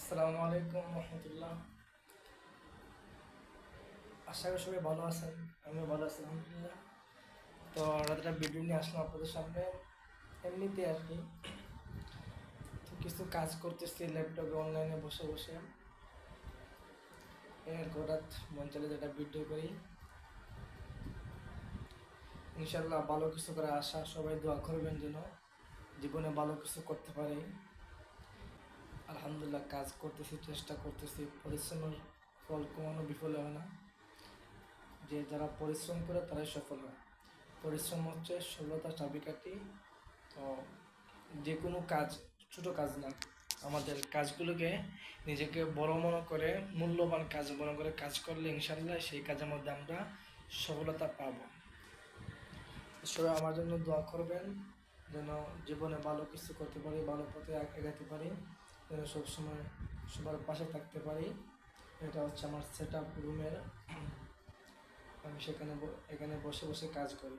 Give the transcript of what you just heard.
আসসালামু আলাইকুম রহমতুল্লাহ। আশা করি সবাই ভালো আছেন। আমিও ভালো আছি আলহামদুলিল্লাহ। তো রাতের ভিডিও নিয়ে আসলাম আপনাদের সামনে, এমনিতে আর কি। তো কিছু কাজ করতেছি ল্যাপটপে অনলাইনে বসে বসে, এর হঠাৎ মন চলে যেটা ভিডিও করি। ইনশাল্লাহ ভালো কিছু করে আশা, সবাই দোয়া করবেন যেন জীবনে ভালো কিছু করতে পারি। আলহামদুলিল্লাহ কাজ করতেছি, চেষ্টা করতেছি, পরিশ্রমের ফল কখনো বিফল হয় না। যে যারা পরিশ্রম করে তারাই সফল হয়। পরিশ্রম হচ্ছে সফলতার চাবিকাঠি। তো যে কোনো কাজ ছোট কাজ না, আমাদের কাজগুলোকে নিজেকে বড় মনে করে, মূল্যবান কাজ মনে করে কাজ করলে ইনশাল্লাহ সেই কাজের মধ্যে আমরা সফলতা পাব। সবাই আমার জন্য দোয়া করবেন যেন জীবনে ভালো কিছু করতে পারি, ভালো পথে এগাতে পারি, যেন সবসময় সবার পাশে থাকতে পারি। এটা হচ্ছে আমার সেট আপ রুমের, আমি এখানে বসে বসে কাজ করি।